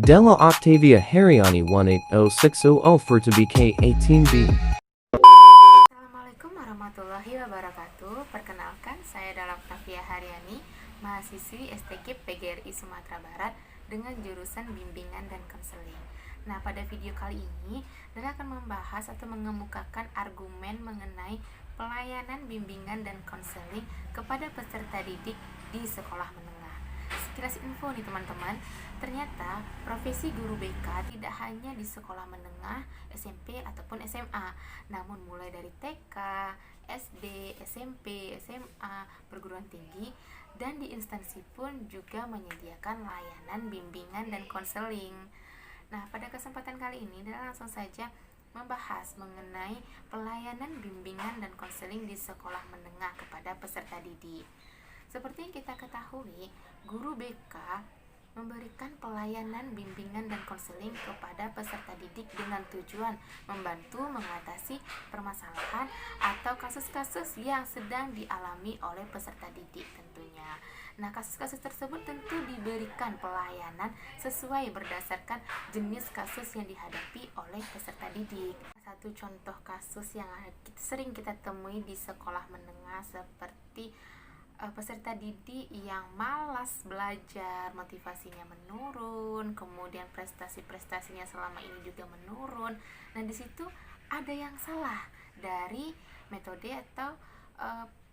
Della Octavia Hariani 180600 for to BK 18B. Assalamualaikum warahmatullahi wabarakatuh. Perkenalkan, saya Della Octavia Hariani, mahasiswi STG PGRI Sumatera Barat dengan jurusan bimbingan dan konseling. Nah, pada video kali ini, Della akan membahas atau mengemukakan argumen mengenai pelayanan bimbingan dan konseling kepada peserta didik di sekolah menengah. Sekilas info nih teman-teman, ternyata profesi guru BK tidak hanya di sekolah menengah, SMP ataupun SMA, namun mulai dari TK, SD, SMP, SMA, perguruan tinggi, dan di instansi pun juga menyediakan layanan bimbingan dan konseling. Nah, pada kesempatan kali ini kita langsung saja membahas mengenai pelayanan bimbingan dan konseling di sekolah menengah kepada peserta didik. Seperti yang kita ketahui, guru BK memberikan pelayanan bimbingan dan konseling kepada peserta didik dengan tujuan membantu mengatasi permasalahan atau kasus-kasus yang sedang dialami oleh peserta didik tentunya. Nah, kasus-kasus tersebut tentu diberikan pelayanan sesuai berdasarkan jenis kasus yang dihadapi oleh peserta didik. Satu contoh kasus yang sering kita temui di sekolah menengah seperti peserta didik yang malas belajar, motivasinya menurun, kemudian prestasi-prestasinya selama ini juga menurun. Nah, di situ ada yang salah dari metode atau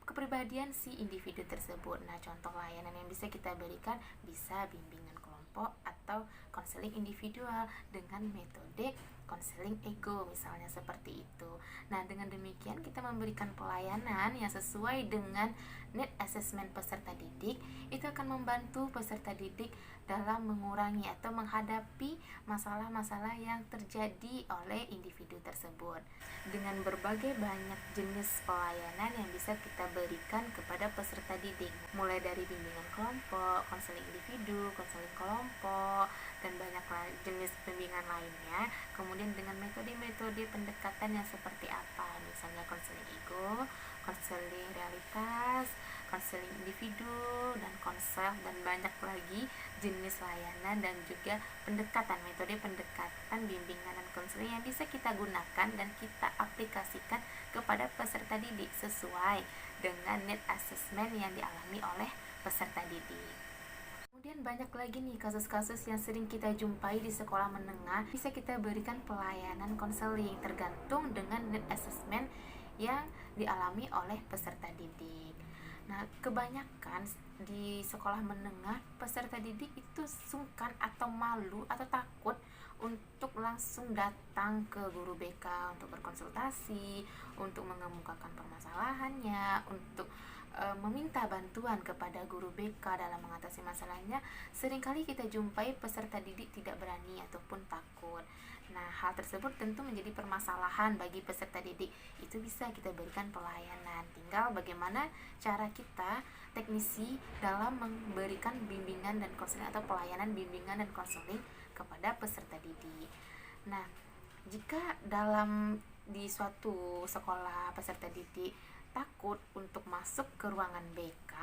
kepribadian si individu tersebut. Nah, contoh layanan yang bisa kita berikan bisa bimbingan kelompok atau konseling individual dengan metode konseling ego misalnya seperti itu. Nah, dengan demikian kita memberikan pelayanan yang sesuai dengan need assessment peserta didik, itu akan membantu peserta didik dalam mengurangi atau menghadapi masalah-masalah yang terjadi oleh individu tersebut. Dengan berbagai banyak jenis pelayanan yang bisa kita berikan kepada peserta didik, mulai dari bimbingan kelompok, konseling individu, konseling kelompok, dan banyak jenis bimbingan lainnya. Kemudian dengan metode-metode pendekatan yang seperti apa, misalnya konseling ego, konseling realitas, konseling individu, dan konsel, dan banyak lagi jenis layanan dan juga pendekatan, metode pendekatan bimbingan dan konseling yang bisa kita gunakan dan kita aplikasikan kepada peserta didik sesuai dengan need assessment yang dialami oleh peserta didik. Kemudian banyak lagi nih kasus-kasus yang sering kita jumpai di sekolah menengah, bisa kita berikan pelayanan konseling tergantung dengan need assessment yang dialami oleh peserta didik. Nah, kebanyakan di sekolah menengah peserta didik itu sungkan atau malu atau takut untuk langsung datang ke guru BK untuk berkonsultasi, untuk mengemukakan permasalahannya, untuk meminta bantuan kepada guru BK dalam mengatasi masalahnya. Seringkali kita jumpai peserta didik tidak berani ataupun takut. Nah, hal tersebut tentu menjadi permasalahan bagi peserta didik. Itu bisa kita berikan pelayanan. Tinggal bagaimana cara kita, teknisi, dalam memberikan bimbingan dan konseling atau pelayanan bimbingan dan konseling kepada peserta didik. Nah, jika dalam di suatu sekolah peserta didik takut untuk masuk ke ruangan BK,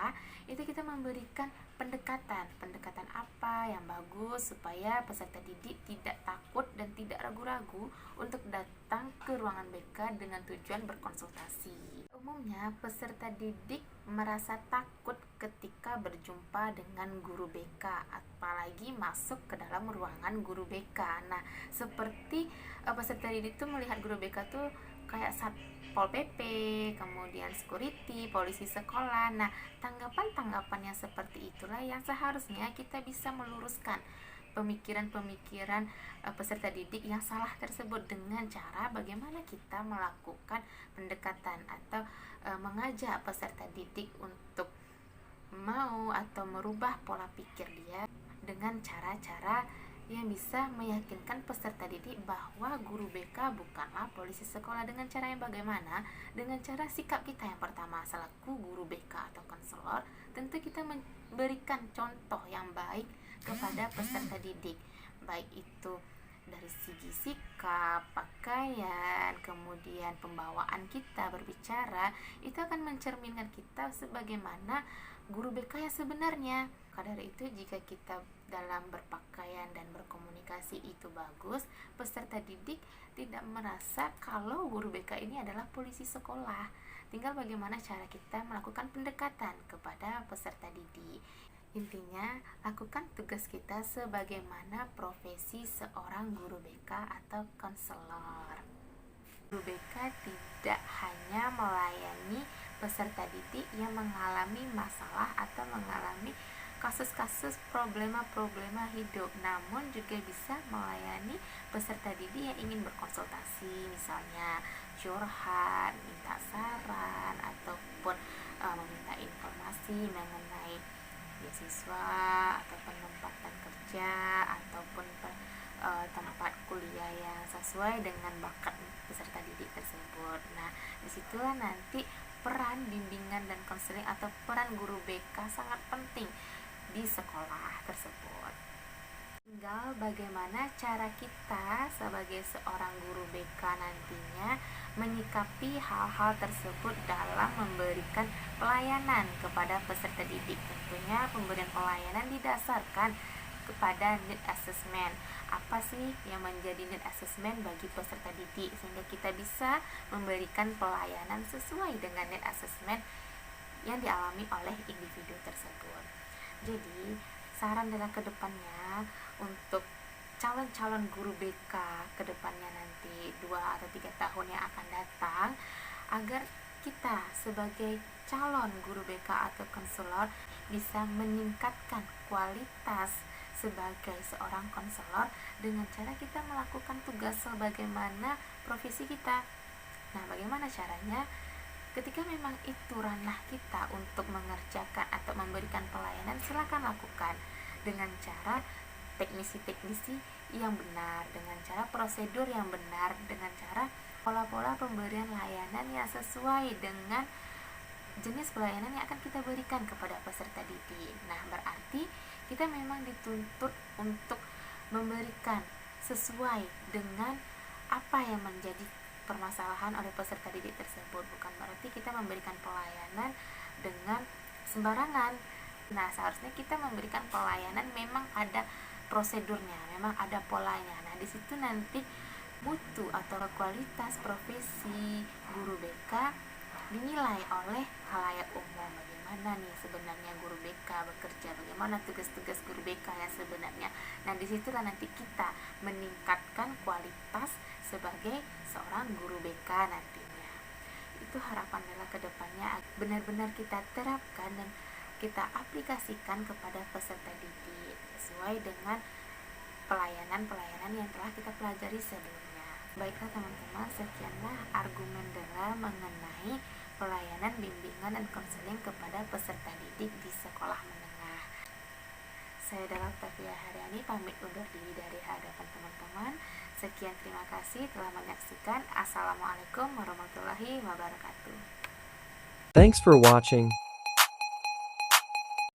itu kita memberikan pendekatan apa yang bagus supaya peserta didik tidak takut dan tidak ragu-ragu untuk datang ke ruangan BK dengan tujuan berkonsultasi. Umumnya peserta didik merasa takut ketika berjumpa dengan guru BK, apalagi masuk ke dalam ruangan guru BK. Nah, seperti peserta didik tuh melihat guru BK tuh kayak Satpol PP, kemudian security, polisi sekolah. Nah, tanggapan-tanggapan yang seperti itulah yang seharusnya kita bisa meluruskan pemikiran-pemikiran peserta didik yang salah tersebut dengan cara bagaimana kita melakukan pendekatan atau mengajak peserta didik untuk mau atau merubah pola pikir dia dengan cara-cara yang bisa meyakinkan peserta didik bahwa guru BK bukanlah polisi sekolah. Dengan cara yang bagaimana? Dengan cara sikap kita yang pertama selaku guru BK atau konselor, tentu kita memberikan contoh yang baik kepada peserta didik, baik itu dari segi sikap, pakaian, kemudian pembawaan kita berbicara, itu akan mencerminkan kita sebagaimana guru BK yang sebenarnya. Maka dari itu, jika kita dalam berpakaian dan berkomunikasi itu bagus, peserta didik tidak merasa kalau guru BK ini adalah polisi sekolah. Tinggal bagaimana cara kita melakukan pendekatan kepada peserta didik. Intinya, lakukan tugas kita sebagaimana profesi seorang guru BK atau konselor. Guru BK tidak hanya melayani peserta didik yang mengalami masalah atau mengalami kasus-kasus problema-problema hidup, namun juga bisa melayani peserta didik yang ingin berkonsultasi, misalnya curhat, minta saran, ataupun meminta informasi mengenai beasiswa atau penempatan kerja ataupun tempat kuliah yang sesuai dengan bakat peserta didik tersebut. Nah, disitulah nanti peran bimbingan dan konseling atau peran guru BK sangat penting di sekolah tersebut. Tinggal bagaimana cara kita sebagai seorang guru BK nantinya menyikapi hal-hal tersebut dalam memberikan pelayanan kepada peserta didik. Tentunya pemberian pelayanan didasarkan kepada need assessment. Apa sih yang menjadi need assessment bagi peserta didik sehingga kita bisa memberikan pelayanan sesuai dengan need assessment yang dialami oleh individu tersebut. Jadi, saran dalam kedepannya untuk calon-calon guru BK kedepannya nanti 2 atau 3 tahun yang akan datang, agar kita sebagai calon guru BK atau konselor bisa meningkatkan kualitas sebagai seorang konselor dengan cara kita melakukan tugas sebagaimana profesi kita. Nah, bagaimana caranya? Ketika memang itu ranah kita untuk mengerjakan atau memberikan pelayanan, silakan lakukan dengan cara teknisi-teknisi yang benar, dengan cara prosedur yang benar, dengan cara pola-pola pemberian layanan yang sesuai dengan jenis pelayanan yang akan kita berikan kepada peserta didik. Nah, berarti kita memang dituntut untuk memberikan sesuai dengan apa yang menjadi permasalahan oleh peserta didik tersebut. Bukan berarti kita memberikan pelayanan dengan sembarangan. Nah, seharusnya kita memberikan pelayanan memang ada prosedurnya, memang ada polanya. Nah, di situ nanti mutu atau kualitas profesi guru BK dinilai oleh khalayak umum. Bagaimana nih sebenarnya guru BK bekerja, bagaimana tugas-tugas guru BK yang sebenarnya. Nah, disitulah nanti kita meningkatkan kualitas sebagai seorang guru BK nantinya. Itu harapan adalah kedepannya benar-benar kita terapkan dan kita aplikasikan kepada peserta didik sesuai dengan pelayanan-pelayanan yang telah kita pelajari sebelumnya. Baiklah teman-teman, sekianlah argumen dalam mengenai pelayanan bimbingan dan konseling kepada peserta didik di sekolah menengah. Saya adalah Tafia Haryani, pamit undur diri dari hadapan teman-teman. Sekian, terima kasih telah menyaksikan. Assalamualaikum warahmatullahi wabarakatuh. Thanks for watching.